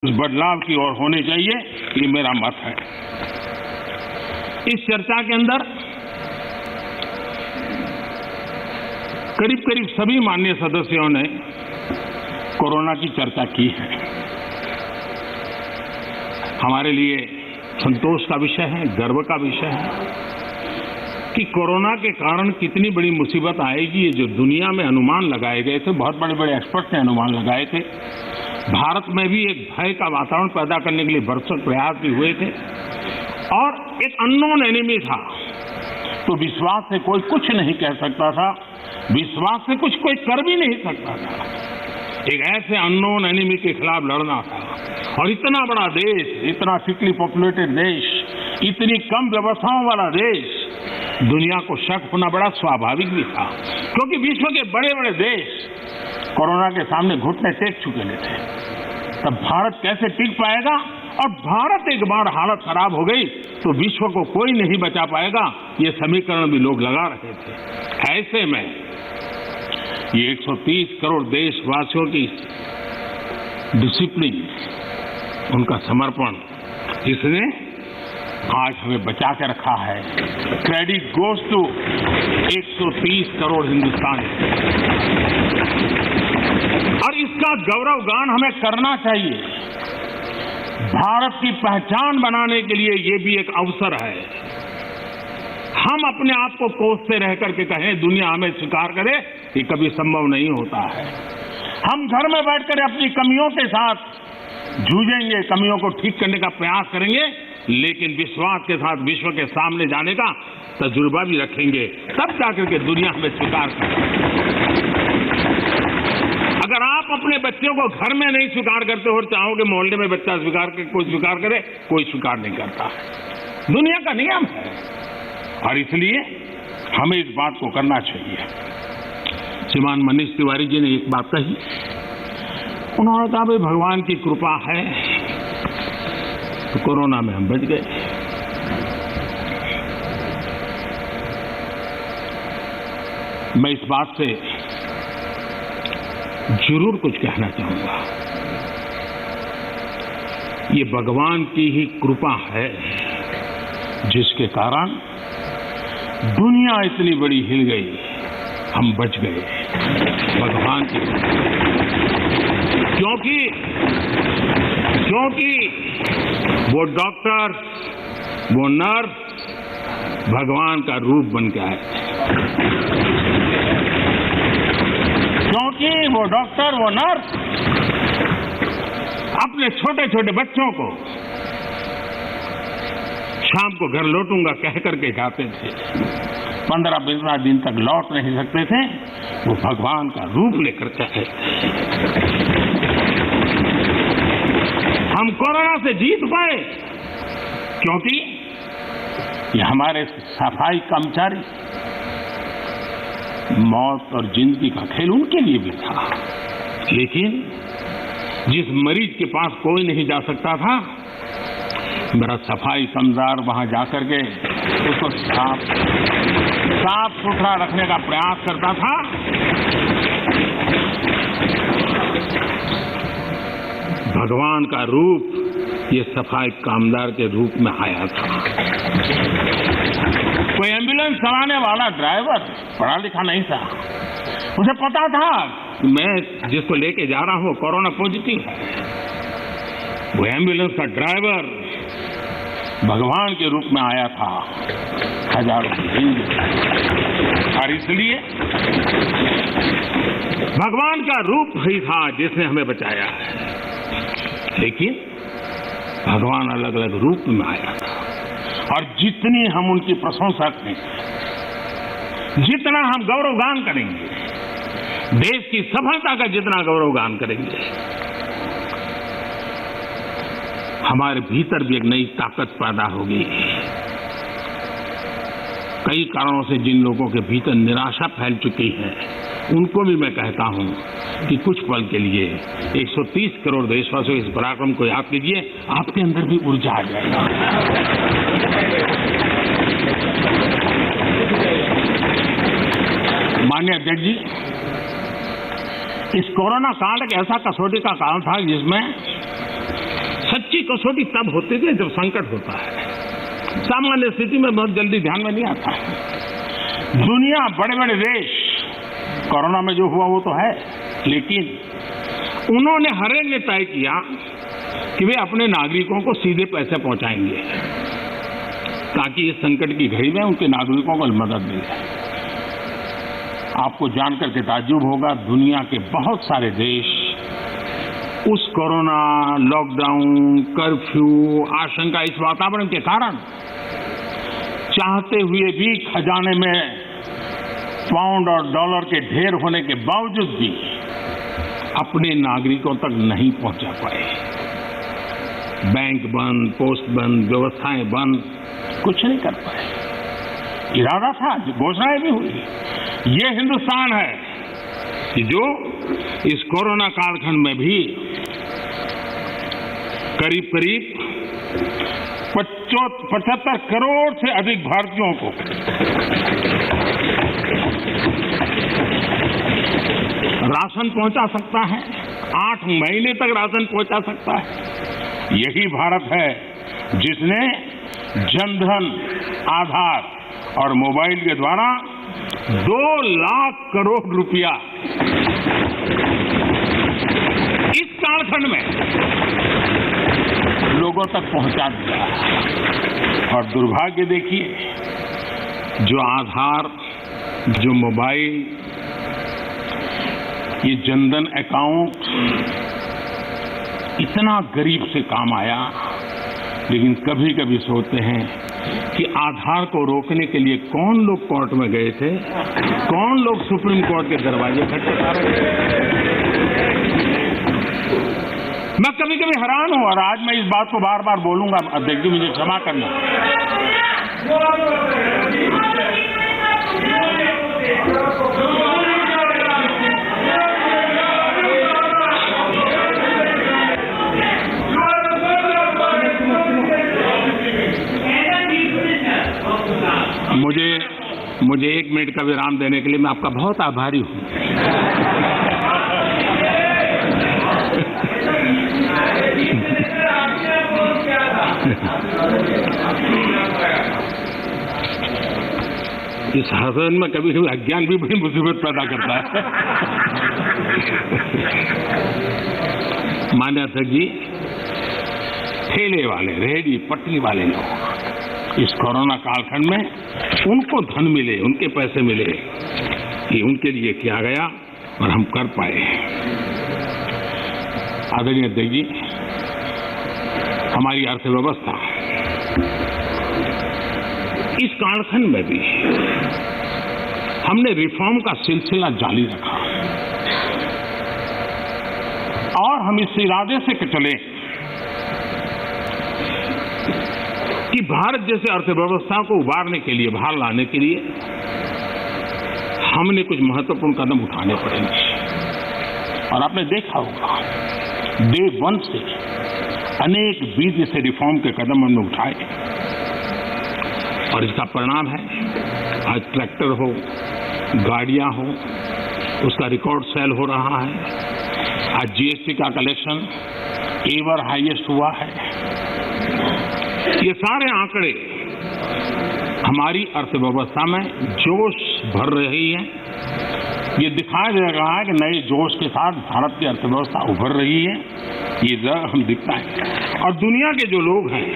उस बदलाव की ओर होने चाहिए, ये मेरा मत है। इस चर्चा के अंदर करीब करीब सभी माननीय सदस्यों ने कोरोना की चर्चा की है। हमारे लिए संतोष का विषय है, गर्व का विषय है कि कोरोना के कारण कितनी बड़ी मुसीबत आएगी, ये जो दुनिया में अनुमान लगाए गए थे, बहुत बड़े बड़े एक्सपर्ट ने अनुमान लगाए थे। भारत में भी एक भय का वातावरण पैदा करने के लिए भरसक प्रयास भी हुए थे और एक अननोन एनिमी था, तो विश्वास से कोई कुछ नहीं कह सकता था, विश्वास से कुछ कोई कर भी नहीं सकता था। एक ऐसे अननोन एनिमी के खिलाफ लड़ना था और इतना बड़ा देश, इतना थिकली पॉपुलेटेड देश, इतनी कम व्यवस्थाओं वाला देश, दुनिया को शक होना बड़ा स्वाभाविक भी था, क्योंकि विश्व के बड़े बड़े देश कोरोना के सामने घुटने टेक चुके थे। तब भारत कैसे टिक पाएगा? और भारत एक बार हालत खराब हो गई तो विश्व को कोई नहीं बचा पाएगा, ये समीकरण भी लोग लगा रहे थे। ऐसे में ये 130 करोड़ देशवासियों की डिसिप्लिन, उनका समर्पण, इसने आज हमें बचा के रखा है। क्रेडिट गोज टू 130 करोड़ हिंदुस्तानी, और इसका गौरव गान हमें करना चाहिए। भारत की पहचान बनाने के लिए ये भी एक अवसर है। हम अपने आप को कोसते रह करके कहें दुनिया हमें स्वीकार करे, ये कभी संभव नहीं होता है। हम घर में बैठकर अपनी कमियों के साथ जूझेंगे, कमियों को ठीक करने का प्रयास करेंगे, लेकिन विश्वास के साथ विश्व के सामने जाने का तजुर्बा भी रखेंगे, तब जाकर के दुनिया हमें स्वीकार करे। अगर आप अपने बच्चों को घर में नहीं स्वीकार करते और चाहोगे मोहल्ले में बच्चा स्वीकार करे, कोई स्वीकार करे, कोई स्वीकार नहीं करता है। दुनिया का नियम है और इसलिए हमें इस बात को करना चाहिए। श्रीमान मनीष तिवारी जी ने एक बात कही, उन्होंने कहा भाई भगवान की कृपा है तो कोरोना में हम बच गए। मैं इस बात से जरूर कुछ कहना चाहूंगा। ये भगवान की ही कृपा है जिसके कारण दुनिया इतनी बड़ी हिल गई, हम बच गए, भगवान की कृपा। क्योंकि वो डॉक्टर, वो नर्स भगवान का रूप बन के आए। क्योंकि वो डॉक्टर, वो नर्स अपने छोटे छोटे बच्चों को शाम को घर लौटूंगा कह करके जाते थे, 15-20 दिन तक लौट नहीं सकते थे, वो भगवान का रूप लेकर के आए। हम कोरोना से जीत पाए क्योंकि ये हमारे सफाई कर्मचारी, मौत और जिंदगी का खेल उनके लिए भी था, लेकिन जिस मरीज के पास कोई नहीं जा सकता था, मेरा सफाई कामगार वहां जाकर के उसको साफ सुथरा रखने का प्रयास करता था। भगवान का रूप ये सफाई कामगार के रूप में आया था। कोई एम्बुलेंस चलाने वाला ड्राइवर पढ़ा लिखा नहीं था, उसे पता था कि मैं जिसको लेके जा रहा हूं कोरोना पॉजिटिव है। वो एम्बुलेंस का ड्राइवर भगवान के रूप में आया था हजारों हिंदू, और इसलिए भगवान का रूप ही था जिसने हमें बचाया है। लेकिन भगवान अलग अलग रूप में आया था, और जितनी हम उनकी प्रशंसा करेंगे, जितना हम गौरवगान करेंगे, देश की सफलता का जितना गौरवगान करेंगे, हमारे भीतर भी एक नई ताकत पैदा होगी। कई कारणों से जिन लोगों के भीतर निराशा फैल चुकी है, उनको भी मैं कहता हूं कि कुछ पल के लिए 130 करोड़ देशवासियों इस पराक्रम को याद कीजिए, आपके अंदर भी ऊर्जा आ जाएगा। माननीय अध्यक्ष जी, इस कोरोना काल एक ऐसा कसौटी का काल था जिसमें सच्ची कसौटी तब होती है जब संकट होता है। सामान्य स्थिति में बहुत जल्दी ध्यान में नहीं आता है। दुनिया, बड़े बड़े देश, कोरोना में जो हुआ वो तो है, लेकिन उन्होंने हर एक ने तय किया कि वे अपने नागरिकों को सीधे पैसे पहुंचाएंगे ताकि इस संकट की घड़ी में उनके नागरिकों को मदद मिले। आपको जानकर के ताज्जुब होगा, दुनिया के बहुत सारे देश उस कोरोना, लॉकडाउन, कर्फ्यू, आशंका, इस वातावरण के कारण चाहते हुए भी खजाने में पाउंड और डॉलर के ढेर होने के बावजूद भी अपने नागरिकों तक नहीं पहुंचा पाए। बैंक बंद, पोस्ट बंद, व्यवस्थाएं बंद, कुछ नहीं कर पाए। इरादा था, घोषणाएं भी हुई। ये हिंदुस्तान है कि जो इस कोरोना कालखंड में भी करीब करीब 75 करोड़ से अधिक भारतीयों को राशन पहुंचा सकता है, 8 महीने तक राशन पहुंचा सकता है। यही भारत है जिसने जनधन, आधार और मोबाइल के द्वारा 2 लाख करोड़ रुपया इस कालखंड में लोगों तक पहुंचा दिया। और दुर्भाग्य देखिए, जो आधार, जो मोबाइल, ये जनधन अकाउंट इतना गरीब से काम आया, लेकिन कभी कभी सोचते हैं कि आधार को रोकने के लिए कौन लोग कोर्ट में गए थे, कौन लोग सुप्रीम कोर्ट के दरवाजे खटखटा रहे थे। मैं कभी कभी हैरान हूं, और आज मैं इस बात को बार बार बोलूंगा, अध्यक्ष जी मुझे क्षमा करना। मुझे 1 मिनट का विराम देने के लिए मैं आपका बहुत आभारी हूं। इस शासन में कभी कभी अज्ञान भी बड़ी मुसीबत पैदा करता है। मान्य अध्यक्ष जी, ठेले वाले, रेहड़ी पटरी वाले लोग इस कोरोना कालखंड में उनको धन मिले, उनके पैसे मिले, ये उनके लिए किया गया और हम कर पाए। आदरणीय अध्यक्ष जी, हमारी अर्थव्यवस्था इस कालखंड में भी हमने रिफॉर्म का सिलसिला जारी रखा और हम इस इरादे से चले कि भारत जैसे अर्थव्यवस्था को उबारने के लिए, बाहर लाने के लिए हमने कुछ महत्वपूर्ण कदम उठाने पड़ेंगे। और आपने देखा होगा, डे 1 से अनेक बीच से रिफॉर्म के कदम हमने उठाए और इसका परिणाम है आज ट्रैक्टर हो, गाड़ियां हो, उसका रिकॉर्ड सेल हो रहा है। आज जीएसटी का कलेक्शन एवर हाईएस्ट हुआ है। ये सारे आंकड़े हमारी अर्थव्यवस्था में जोश भर रही है। ये दिखाई दे रहा है कि नए जोश के साथ भारत की अर्थव्यवस्था उभर रही है। ये हम दिखता है। और दुनिया के जो लोग हैं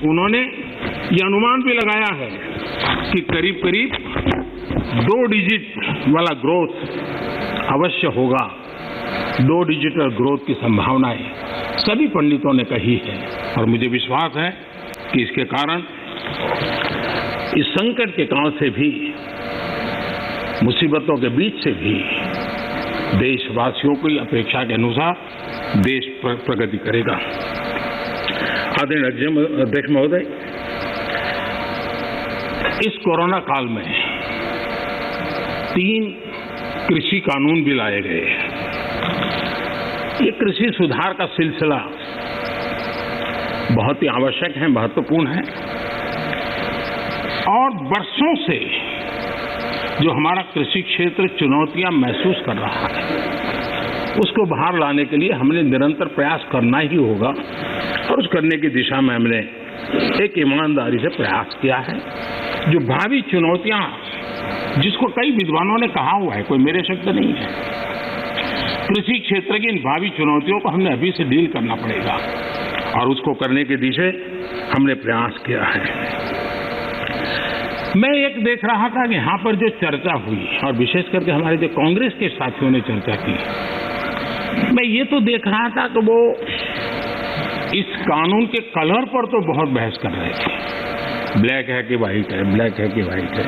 उन्होंने ये अनुमान भी लगाया है कि करीब करीब 2 डिजिट वाला ग्रोथ अवश्य होगा। 2 डिजिटल ग्रोथ की संभावनाएं सभी पंडितों ने कही है और मुझे विश्वास है कि इसके कारण इस संकट के काल से भी, मुसीबतों के बीच से भी देशवासियों की अपेक्षा के अनुसार देश प्रगति करेगा। आदरणीय अध्यक्ष महोदय, इस कोरोना काल में 3 कृषि कानून भी लाए गए। ये कृषि सुधार का सिलसिला बहुत ही आवश्यक है, महत्वपूर्ण है और वर्षों से जो हमारा कृषि क्षेत्र चुनौतियां महसूस कर रहा है, उसको बाहर लाने के लिए हमने निरंतर प्रयास करना ही होगा। और उस करने की दिशा में हमने एक ईमानदारी से प्रयास किया है। जो भावी चुनौतियां, जिसको कई विद्वानों ने कहा हुआ है, कोई मेरे शब्द नहीं है, कृषि क्षेत्र की इन भावी चुनौतियों को हमने अभी से डील करना पड़ेगा और उसको करने की दिशा हमने प्रयास किया है। मैं एक देख रहा था कि यहाँ पर जो चर्चा हुई और विशेष करके हमारे जो कांग्रेस के साथियों ने चर्चा की, मैं ये तो देख रहा था कि वो इस कानून के कलर पर तो बहुत बहस कर रहे थे, ब्लैक है कि व्हाइट है, ब्लैक है कि व्हाइट है।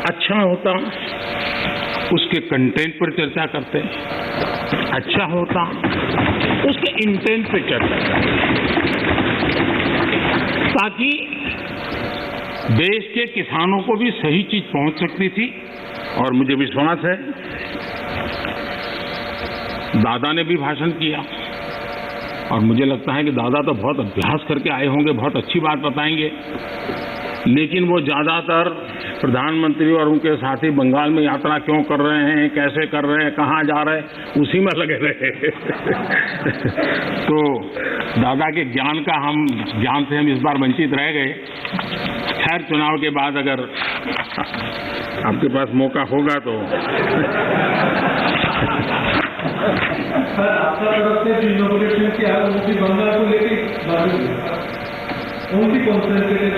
अच्छा होता उसके कंटेंट पर चर्चा करते, अच्छा होता उसके इंटेंट पे चर्चा करते, ताकि देश के किसानों को भी सही चीज पहुंच सकती थी। और मुझे विश्वास है दादा ने भी भाषण किया और मुझे लगता है कि दादा तो बहुत अभ्यास करके आए होंगे, बहुत अच्छी बात बताएंगे, लेकिन वो ज्यादातर प्रधानमंत्री और उनके साथी बंगाल में यात्रा क्यों कर रहे हैं, कैसे कर रहे हैं, कहाँ जा रहे हैं, उसी में लगे रहे। तो दादा के ज्ञान से हम इस बार वंचित रह गए। खैर, चुनाव के बाद अगर आपके पास मौका होगा तो सर, आपका तरफ से जो इनोग्रेशन किया है वो भी बंगाल को लेके उनकी कॉन्सेंट्रेटेड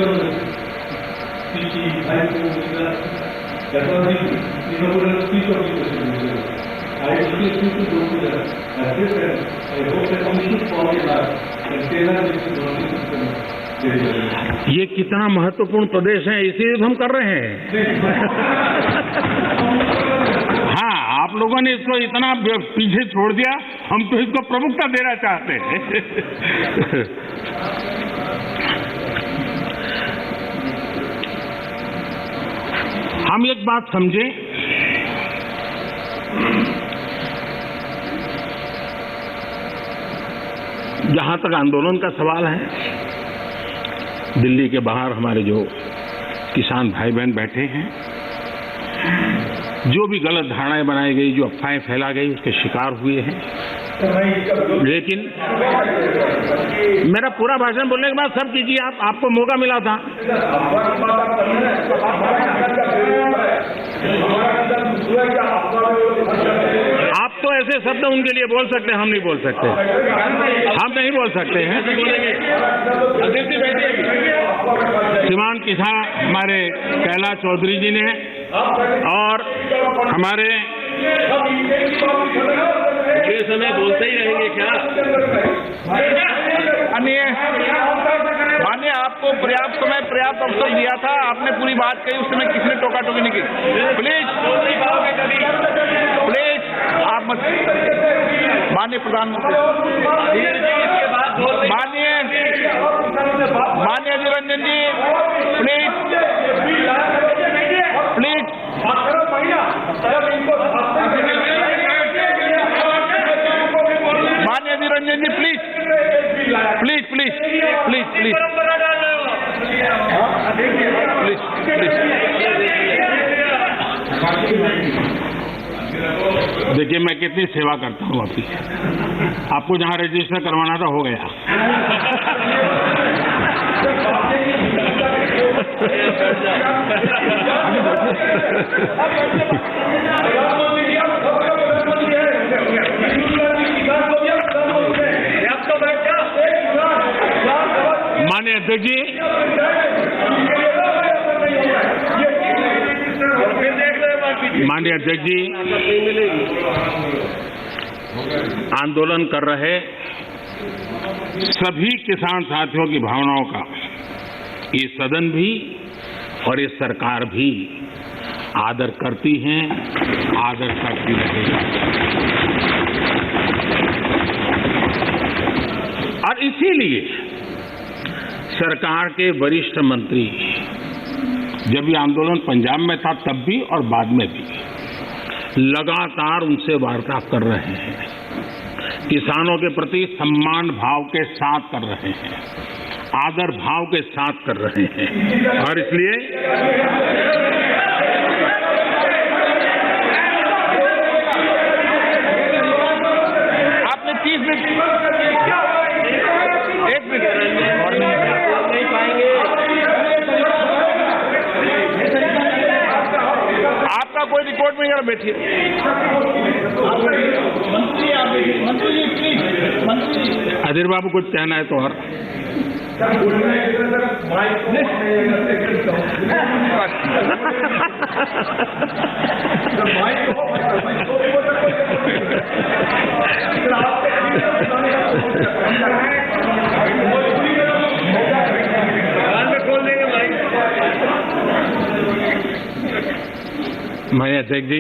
ये कितना महत्वपूर्ण प्रदेश है, इसीलिए हम कर रहे हैं। हाँ, आप लोगों ने इसको इतना पीछे छोड़ दिया, हम तो इसको प्रमुखता देना चाहते हैं। हम एक बात समझें, जहां तक आंदोलन का सवाल है, दिल्ली के बाहर हमारे जो किसान भाई बहन बैठे हैं, जो भी गलत धारणाएं बनाई गई, जो अफवाहें फैला गई, उसके शिकार हुए हैं। लेकिन मेरा पूरा भाषण बोलने के बाद सब कीजिए, आपको मौका मिला था। आप तो ऐसे शब्द उनके लिए बोल सकते हैं, हम नहीं बोल सकते, हम नहीं बोल सकते हैं। श्रीमान किसान हमारे कैलाश चौधरी जी ने और हमारे ये समय बोलते ही रहेंगे क्या? माननीय, आपको पर्याप्त समय, पर्याप्त अवसर दिया था, आपने पूरी बात कही, उस समय किसी ने टोका टोकी नहीं की। प्लीज आप मत। माननीय प्रधानमंत्री, माननीय निरंजन जी, प्लीज माननीय निरंजन जी, प्लीज देखिए, मैं कितनी सेवा करता हूँ आपकी। आपको जहाँ रजिस्टर करवाना था हो गया। माननीय अध्यक्ष जी, माननीय अध्यक्ष जी, आंदोलन कर रहे सभी किसान साथियों की भावनाओं का ये सदन भी और ये सरकार भी आदर करती हैं, आदर करती रहेगा। और इसीलिए सरकार के वरिष्ठ मंत्री, जब ये आंदोलन पंजाब में था तब भी और बाद में भी, लगातार उनसे वार्ता कर रहे हैं, किसानों के प्रति सम्मान भाव के साथ कर रहे हैं, आदर भाव के साथ कर रहे हैं। और इसलिए आपने 30 मिनट जरा बैठिए। मंत्री आप मंत्री जी प्लीज, मंत्री जी अधीर बाबू कुछ कहना है तो और माननीय अध्यक्ष जी,